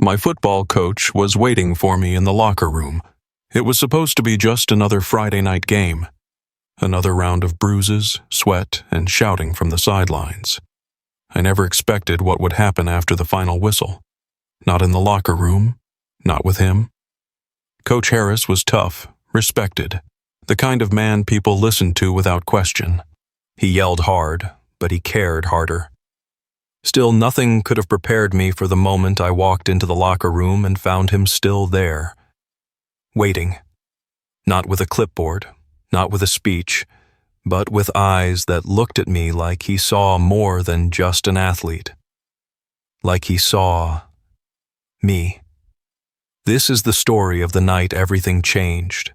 My football coach was waiting for me in the locker room. It was supposed to be just another Friday night game. Another round of bruises, sweat, and shouting from the sidelines. I never expected what would happen after the final whistle. Not in the locker room, not with him. Coach Harris was tough, respected, the kind of man people listened to without question. He yelled hard, but he cared harder. Still, nothing could have prepared me for the moment I walked into the locker room and found him still there, waiting. Not with a clipboard, not with a speech, but with eyes that looked at me like he saw more than just an athlete. Like he saw me. This is the story of the night everything changed,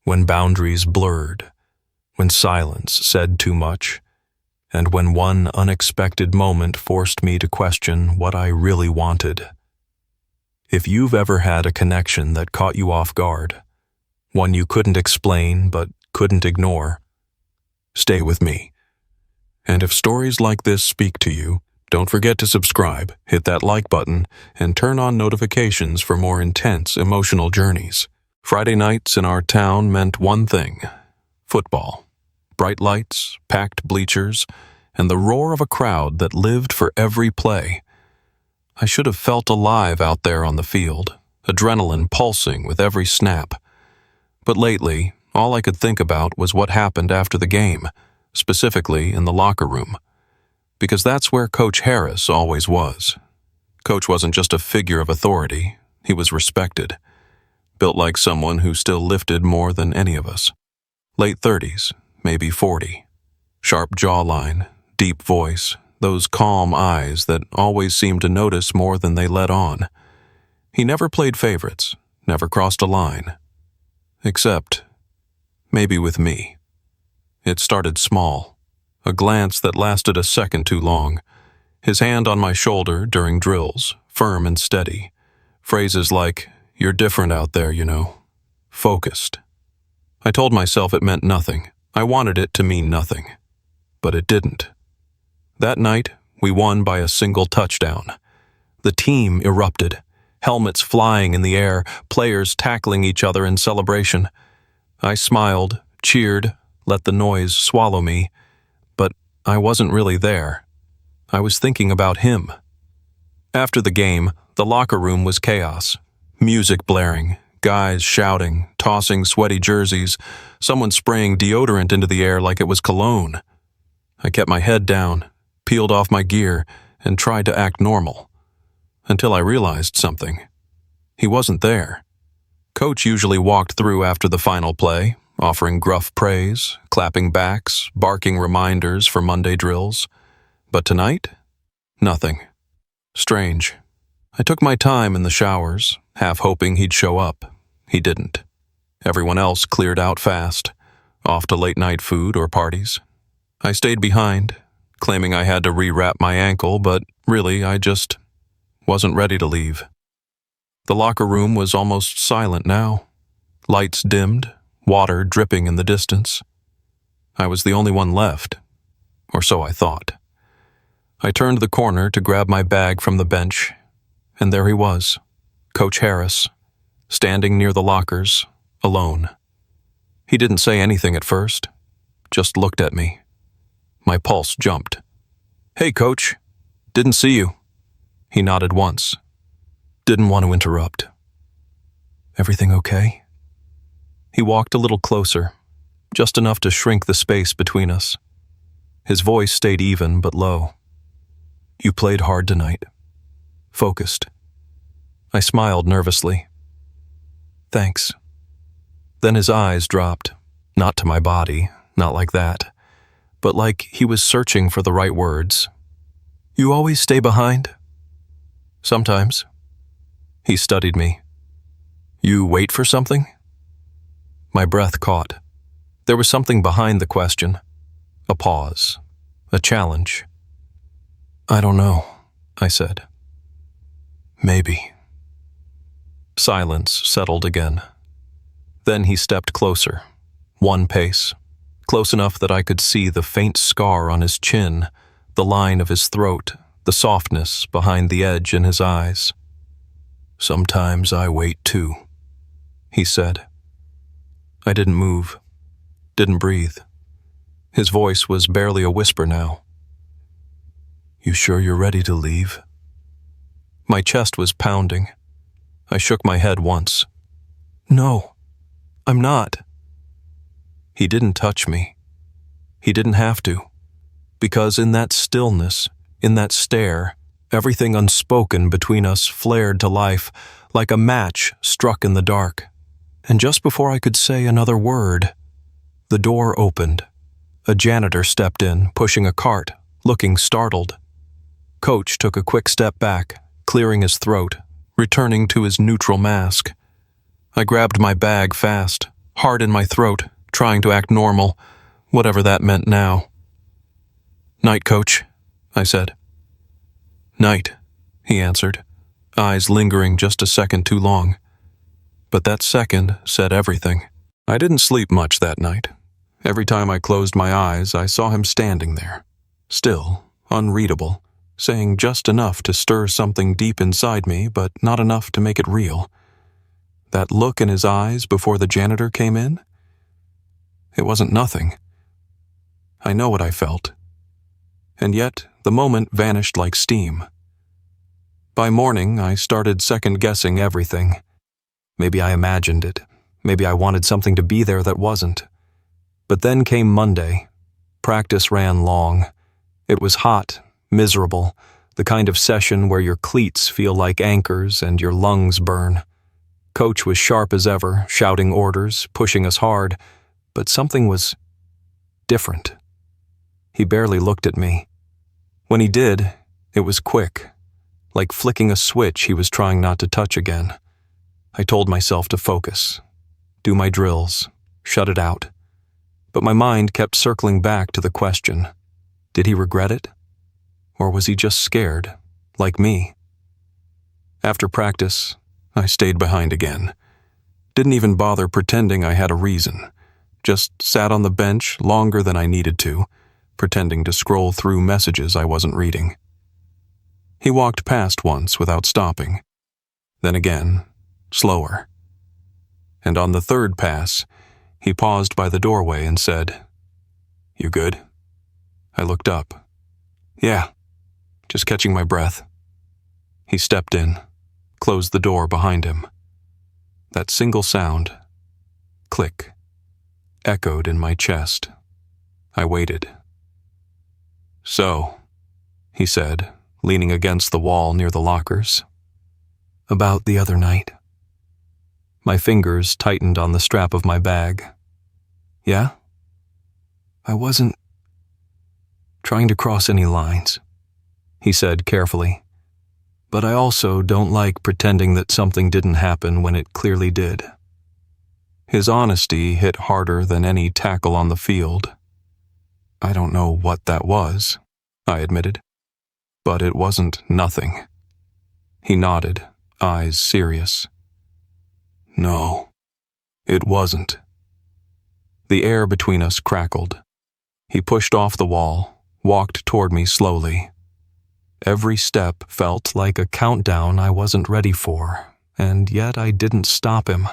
when boundaries blurred, when silence said too much, and when one unexpected moment forced me to question what I really wanted. If you've ever had a connection that caught you off guard, one you couldn't explain but couldn't ignore, stay with me. And if stories like this speak to you, don't forget to subscribe, hit that like button, and turn on notifications for more intense emotional journeys. Friday nights in our town meant one thing: football. Bright lights, packed bleachers, and the roar of a crowd that lived for every play. I should have felt alive out there on the field, adrenaline pulsing with every snap. But lately, all I could think about was what happened after the game, specifically in the locker room. Because that's where Coach Harris always was. Coach wasn't just a figure of authority, he was respected. Built like someone who still lifted more than any of us. Late 30s, maybe 40. Sharp jawline, deep voice, those calm eyes that always seemed to notice more than they let on. He never played favorites, never crossed a line. Except, maybe with me. It started small, a glance that lasted a second too long. His hand on my shoulder during drills, firm and steady. Phrases like, "You're different out there, you know." Focused. I told myself it meant nothing. I wanted it to mean nothing. But it didn't. That night, we won by a single touchdown. The team erupted, helmets flying in the air, players tackling each other in celebration. I smiled, cheered, let the noise swallow me, but I wasn't really there. I was thinking about him. After the game, the locker room was chaos. Music blaring, guys shouting, tossing sweaty jerseys, someone spraying deodorant into the air like it was cologne. I kept my head down, peeled off my gear, and tried to act normal. Until I realized something. He wasn't there. Coach usually walked through after the final play, offering gruff praise, clapping backs, barking reminders for Monday drills. But tonight, nothing. Strange. I took my time in the showers, half hoping he'd show up. He didn't. Everyone else cleared out fast, off to late-night food or parties. I stayed behind, claiming I had to rewrap my ankle, but really I just wasn't ready to leave. The locker room was almost silent now. Lights dimmed, water dripping in the distance. I was the only one left, or so I thought. I turned the corner to grab my bag from the bench, and there he was, Coach Harris, standing near the lockers, alone. He didn't say anything at first, just looked at me. My pulse jumped. "Hey, Coach. Didn't see you." He nodded once. Didn't want to interrupt. "Everything okay?" He walked a little closer, just enough to shrink the space between us. His voice stayed even but low. "You played hard tonight. Focused." I smiled nervously. "Thanks." Then his eyes dropped, not to my body, not like that, but like he was searching for the right words. "You always stay behind?" "Sometimes." He studied me. "You wait for something?" My breath caught. There was something behind the question. A pause. A challenge. "I don't know," I said. "Maybe." Silence settled again. Then he stepped closer, one pace, close enough that I could see the faint scar on his chin, the line of his throat, the softness behind the edge in his eyes. "Sometimes I wait too," he said. I didn't move, didn't breathe. His voice was barely a whisper now. "You sure you're ready to leave?" My chest was pounding. I shook my head once. "No, I'm not." He didn't touch me. He didn't have to, because in that stillness, in that stare, everything unspoken between us flared to life like a match struck in the dark. And just before I could say another word, the door opened. A janitor stepped in, pushing a cart, looking startled. Coach took a quick step back, clearing his throat, returning to his neutral mask. I grabbed my bag fast, heart in my throat, trying to act normal, whatever that meant now. "Night, Coach," I said. "Night," he answered, eyes lingering just a second too long. But that second said everything. I didn't sleep much that night. Every time I closed my eyes, I saw him standing there, still, unreadable, saying just enough to stir something deep inside me, but not enough to make it real. That look in his eyes before the janitor came in? It wasn't nothing. I know what I felt. And yet, the moment vanished like steam. By morning, I started second-guessing everything. Maybe I imagined it. Maybe I wanted something to be there that wasn't. But then came Monday. Practice ran long. It was hot, miserable, the kind of session where your cleats feel like anchors and your lungs burn. Coach was sharp as ever, shouting orders, pushing us hard, but something was different. He barely looked at me. When he did, it was quick, like flicking a switch he was trying not to touch again. I told myself to focus, do my drills, shut it out. But my mind kept circling back to the question, did he regret it? Or was he just scared, like me? After practice, I stayed behind again. Didn't even bother pretending I had a reason. Just sat on the bench longer than I needed to, pretending to scroll through messages I wasn't reading. He walked past once without stopping. Then again, slower. And on the third pass, he paused by the doorway and said, "You good?" I looked up. "Yeah, just catching my breath." He stepped in, closed the door behind him. That single sound, click, echoed in my chest. I waited. "So," he said, leaning against the wall near the lockers. "About the other night." My fingers tightened on the strap of my bag. "Yeah? I wasn't trying to cross any lines," he said carefully. "But I also don't like pretending that something didn't happen when it clearly did." His honesty hit harder than any tackle on the field. "I don't know what that was," I admitted. "But it wasn't nothing." He nodded, eyes serious. "No, it wasn't." The air between us crackled. He pushed off the wall, walked toward me slowly. Every step felt like a countdown I wasn't ready for, and yet I didn't stop him.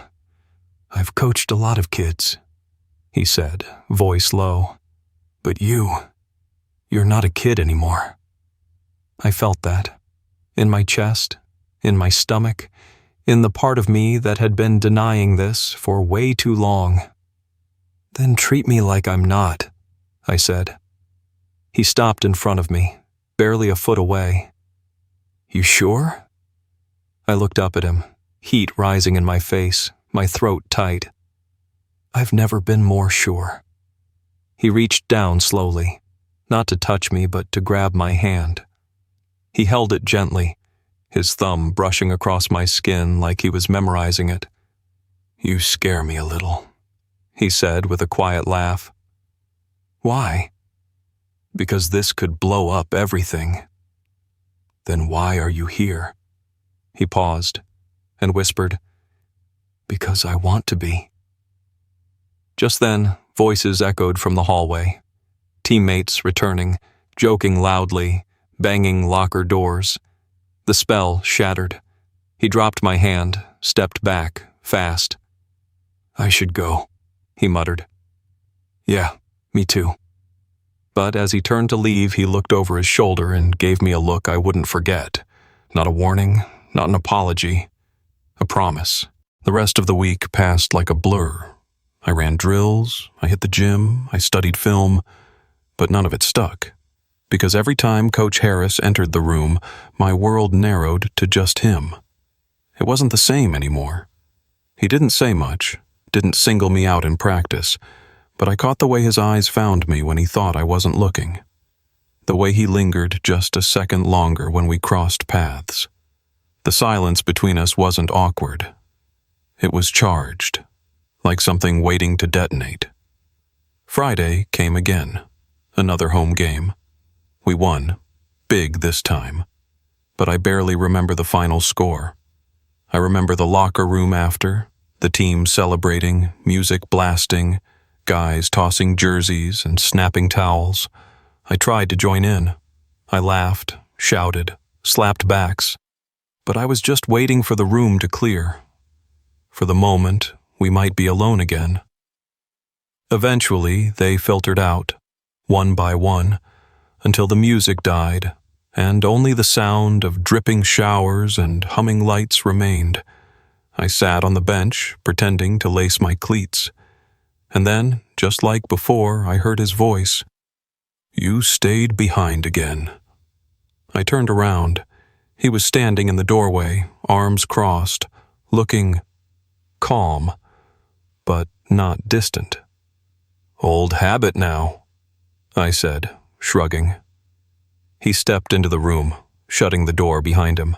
"I've coached a lot of kids," he said, voice low. "But you're not a kid anymore." I felt that, in my chest, in my stomach, in the part of me that had been denying this for way too long. "Then treat me like I'm not," I said. He stopped in front of me, barely a foot away. "You sure?" I looked up at him, heat rising in my face, my throat tight. "I've never been more sure." He reached down slowly, not to touch me but to grab my hand. He held it gently, his thumb brushing across my skin like he was memorizing it. "You scare me a little," he said with a quiet laugh. "Why?" "Because this could blow up everything." "Then why are you here?" He paused and whispered, "Because I want to be." Just then, voices echoed from the hallway. Teammates returning, joking loudly, banging locker doors. The spell shattered. He dropped my hand, stepped back, fast. "I should go," he muttered. "Yeah, me too." But as he turned to leave, he looked over his shoulder and gave me a look I wouldn't forget. Not a warning, not an apology, a promise. The rest of the week passed like a blur. I ran drills, I hit the gym, I studied film, but none of it stuck. Because every time Coach Harris entered the room, my world narrowed to just him. It wasn't the same anymore. He didn't say much, didn't single me out in practice, but I caught the way his eyes found me when he thought I wasn't looking. The way he lingered just a second longer when we crossed paths. The silence between us wasn't awkward. It was charged, like something waiting to detonate. Friday came again, another home game. We won, big this time, but I barely remember the final score. I remember the locker room after, the team celebrating, music blasting, guys tossing jerseys and snapping towels. I tried to join in. I laughed, shouted, slapped backs, but I was just waiting for the room to clear. For the moment, we might be alone again. Eventually, they filtered out, one by one, until the music died, and only the sound of dripping showers and humming lights remained. I sat on the bench, pretending to lace my cleats. And then, just like before, I heard his voice. "You stayed behind again." I turned around. He was standing in the doorway, arms crossed, looking calm, but not distant. "Old habit now," I said, shrugging. He stepped into the room, shutting the door behind him.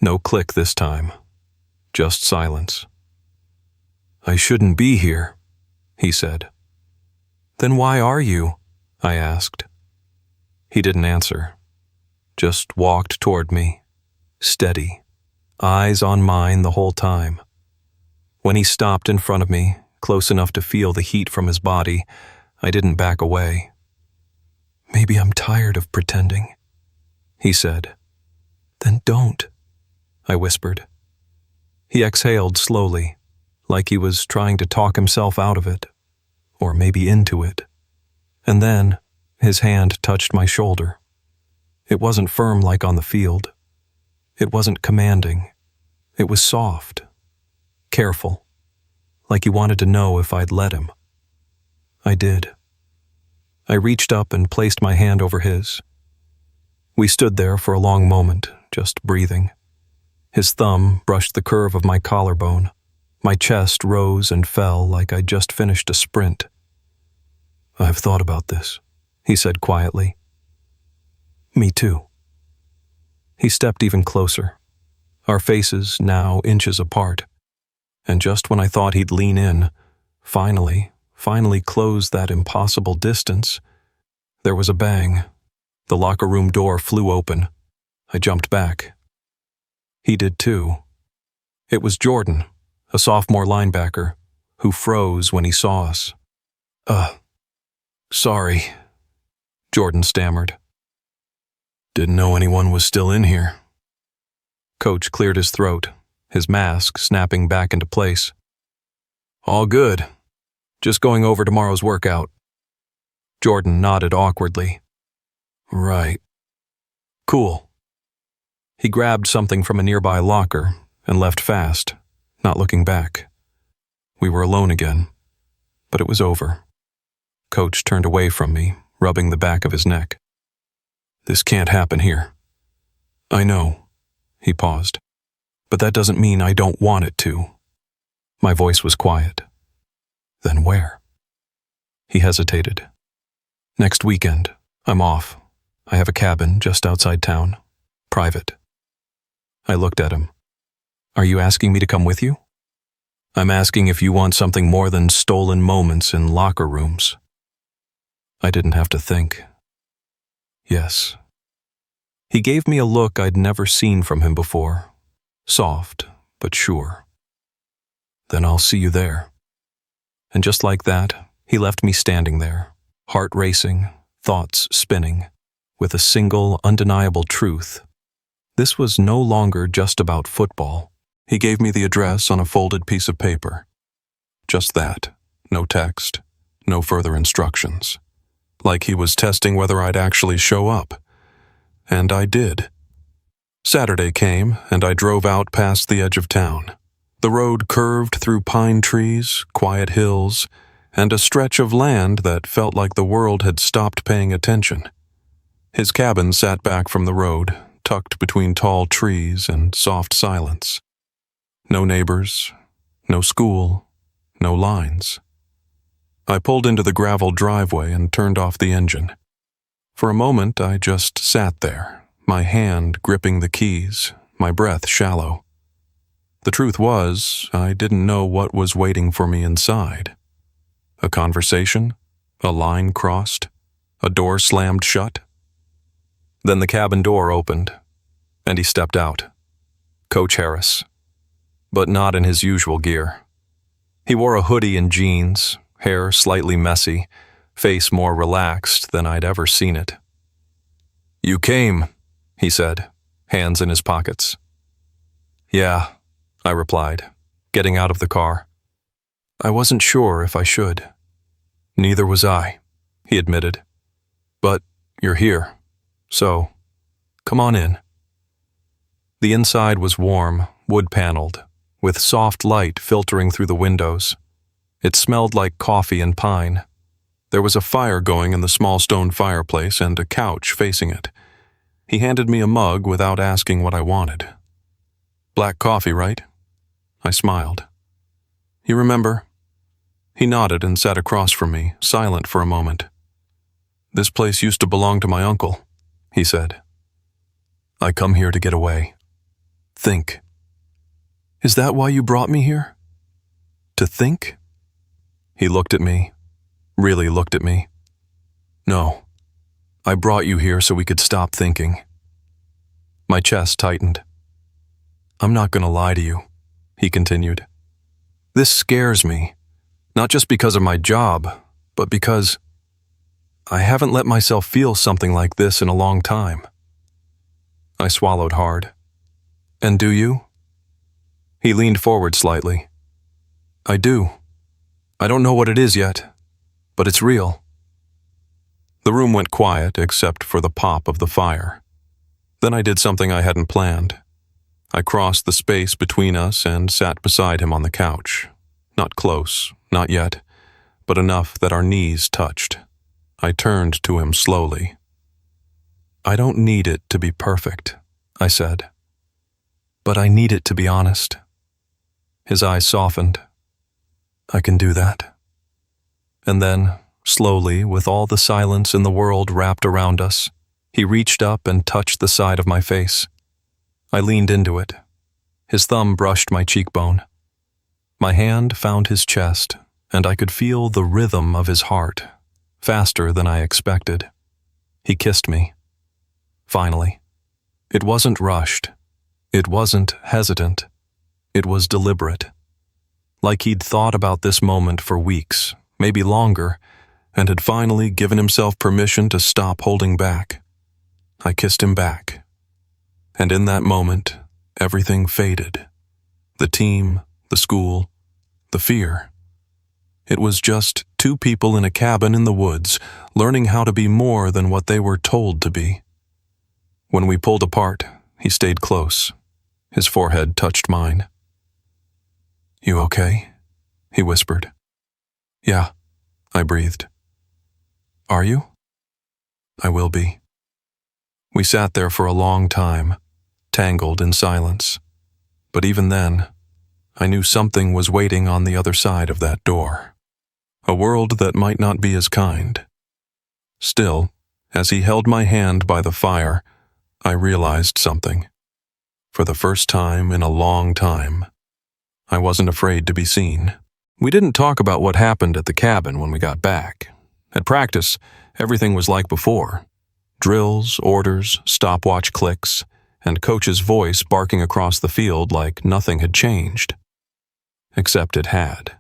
No click this time, just silence. "I shouldn't be here," he said. "Then why are you?" I asked. He didn't answer, just walked toward me, steady, eyes on mine the whole time. When he stopped in front of me, close enough to feel the heat from his body, I didn't back away. "Maybe I'm tired of pretending," he said. "Then don't," I whispered. He exhaled slowly, like he was trying to talk himself out of it, or maybe into it. And then, his hand touched my shoulder. It wasn't firm like on the field. It wasn't commanding. It was soft, careful, like he wanted to know if I'd let him. I did. I reached up and placed my hand over his. We stood there for a long moment, just breathing. His thumb brushed the curve of my collarbone. My chest rose and fell like I'd just finished a sprint. "I've thought about this," he said quietly. "Me too." He stepped even closer, our faces now inches apart. And just when I thought he'd lean in, finally close that impossible distance, there was a bang. The locker room door flew open. I jumped back. He did too. It was Jordan, a sophomore linebacker, who froze when he saw us. Sorry," Jordan stammered. "Didn't know anyone was still in here." Coach cleared his throat, his mask snapping back into place. "All good. Just going over tomorrow's workout." Jordan nodded awkwardly. "Right. Cool." He grabbed something from a nearby locker and left fast, not looking back. We were alone again, but it was over. Coach turned away from me, rubbing the back of his neck. "This can't happen here." "I know." He paused. "But that doesn't mean I don't want it to." My voice was quiet. "Then where?" He hesitated. "Next weekend. I'm off. I have a cabin just outside town. Private." I looked at him. "Are you asking me to come with you?" "I'm asking if you want something more than stolen moments in locker rooms." I didn't have to think. Yes. He gave me a look I'd never seen from him before. Soft, but sure. "Then I'll see you there." And just like that, he left me standing there, heart racing, thoughts spinning, with a single undeniable truth. This was no longer just about football. He gave me the address on a folded piece of paper. Just that. No text. No further instructions. Like he was testing whether I'd actually show up. And I did. Saturday came, and I drove out past the edge of town. The road curved through pine trees, quiet hills, and a stretch of land that felt like the world had stopped paying attention. His cabin sat back from the road, tucked between tall trees and soft silence. No neighbors, no school, no lines. I pulled into the gravel driveway and turned off the engine. For a moment, I just sat there, my hand gripping the keys, my breath shallow. The truth was, I didn't know what was waiting for me inside. A conversation? A line crossed? A door slammed shut? Then the cabin door opened, and he stepped out. Coach Harris. But not in his usual gear. He wore a hoodie and jeans, hair slightly messy, face more relaxed than I'd ever seen it. "You came," he said, hands in his pockets. "Yeah," I replied, getting out of the car. I wasn't sure if I should. "Neither was I," he admitted. "But you're here, so come on in." The inside was warm, wood-paneled, with soft light filtering through the windows. It smelled like coffee and pine. There was a fire going in the small stone fireplace and a couch facing it. He handed me a mug without asking what I wanted. "Black coffee, right?" I smiled. "You remember?" He nodded and sat across from me, silent for a moment. "This place used to belong to my uncle," he said. "I come here to get away. Think." "Is that why you brought me here? To think?" He looked at me, really looked at me. "No, I brought you here so we could stop thinking." My chest tightened. "I'm not going to lie to you," he continued. "This scares me, not just because of my job, but because I haven't let myself feel something like this in a long time." I swallowed hard. "And do you?" He leaned forward slightly. "I do. I don't know what it is yet, but it's real." The room went quiet except for the pop of the fire. Then I did something I hadn't planned. I crossed the space between us and sat beside him on the couch. Not close, not yet, but enough that our knees touched. I turned to him slowly. "I don't need it to be perfect," I said. "But I need it to be honest." His eyes softened. "I can do that." And then, slowly, with all the silence in the world wrapped around us, he reached up and touched the side of my face. I leaned into it. His thumb brushed my cheekbone. My hand found his chest, and I could feel the rhythm of his heart, faster than I expected. He kissed me. Finally. It wasn't rushed. It wasn't hesitant. It was deliberate. Like he'd thought about this moment for weeks, maybe longer, and had finally given himself permission to stop holding back. I kissed him back. And in that moment, everything faded. The team, the school, the fear. It was just two people in a cabin in the woods, learning how to be more than what they were told to be. When we pulled apart, he stayed close. His forehead touched mine. "You okay?" he whispered. "Yeah," I breathed. "Are you?" "I will be." We sat there for a long time, tangled in silence. But even then, I knew something was waiting on the other side of that door. A world that might not be as kind. Still, as he held my hand by the fire, I realized something. For the first time in a long time, I wasn't afraid to be seen. We didn't talk about what happened at the cabin when we got back. At practice, everything was like before. Drills, orders, stopwatch clicks, and Coach's voice barking across the field like nothing had changed. Except it had.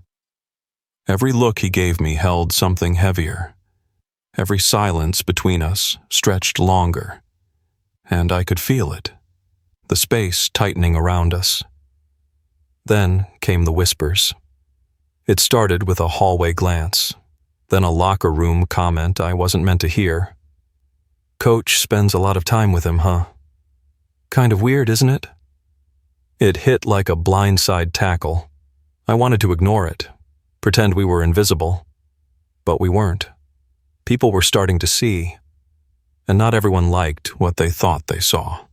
Every look he gave me held something heavier. Every silence between us stretched longer. And I could feel it. the space tightening around us. Then came the whispers. It started with a hallway glance, then a locker room comment I wasn't meant to hear. "Coach spends a lot of time with him, huh? Kind of weird, isn't it?" It hit like a blindside tackle. I wanted to ignore it, pretend we were invisible. But we weren't. People were starting to see, and not everyone liked what they thought they saw.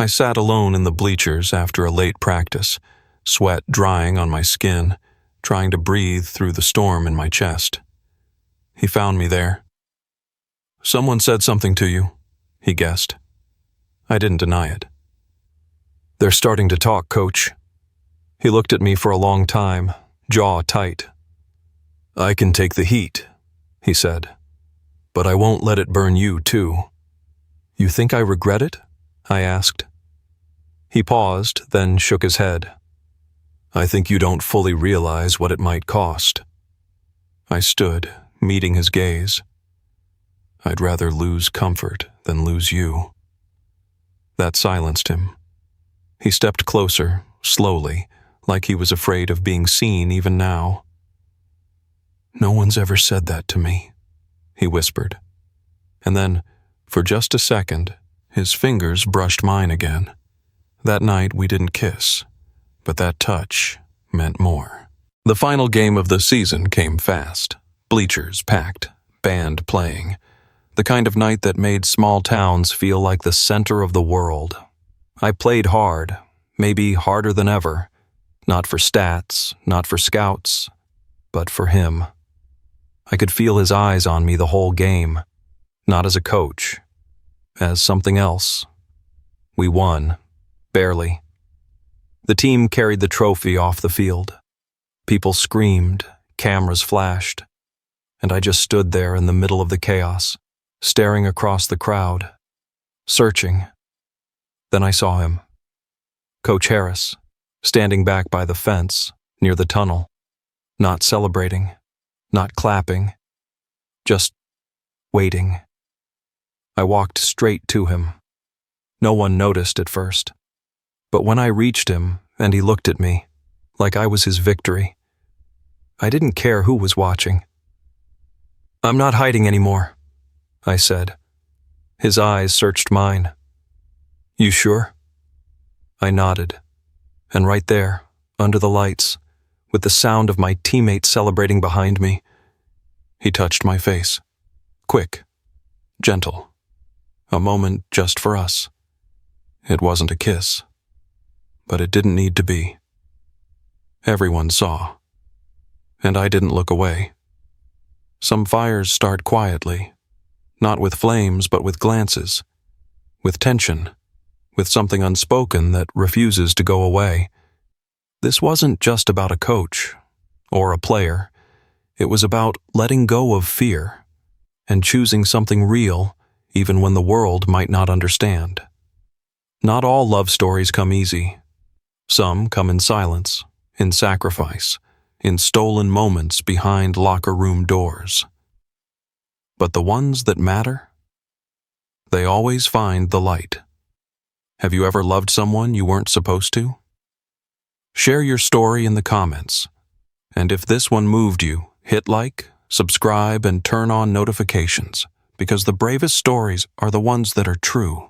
I sat alone in the bleachers after a late practice, sweat drying on my skin, trying to breathe through the storm in my chest. He found me there. "Someone said something to you," he guessed. I didn't deny it. "They're starting to talk, Coach." He looked at me for a long time, jaw tight. "I can take the heat," he said, "but I won't let it burn you, too." "You think I regret it?" I asked. He paused, then shook his head. "I think you don't fully realize what it might cost." I stood, meeting his gaze. "I'd rather lose comfort than lose you." That silenced him. He stepped closer, slowly, like he was afraid of being seen even now. "No one's ever said that to me," he whispered. And then, for just a second, his fingers brushed mine again. That night we didn't kiss, but that touch meant more. The final game of the season came fast. Bleachers packed, band playing. The kind of night that made small towns feel like the center of the world. I played hard, maybe harder than ever. Not for stats, not for scouts, but for him. I could feel his eyes on me the whole game. Not as a coach, as something else. We won. Barely. The team carried the trophy off the field. People screamed, cameras flashed, and I just stood there in the middle of the chaos, staring across the crowd, searching. Then I saw him. Coach Harris, standing back by the fence, near the tunnel, not celebrating, not clapping, just waiting. I walked straight to him. No one noticed at first. But when I reached him and he looked at me, like I was his victory, I didn't care who was watching. "I'm not hiding anymore," I said. His eyes searched mine. "You sure?" I nodded. And right there, under the lights, with the sound of my teammates celebrating behind me, he touched my face. Quick, gentle. A moment just for us. It wasn't a kiss. But it didn't need to be. Everyone saw. And I didn't look away. Some fires start quietly, not with flames but with glances, with tension, with something unspoken that refuses to go away. This wasn't just about a coach or a player. It was about letting go of fear and choosing something real even when the world might not understand. Not all love stories come easy. Some come in silence, in sacrifice, in stolen moments behind locker room doors. But the ones that matter, they always find the light. Have you ever loved someone you weren't supposed to? Share your story in the comments. And if this one moved you, hit like, subscribe, and turn on notifications, because the bravest stories are the ones that are true.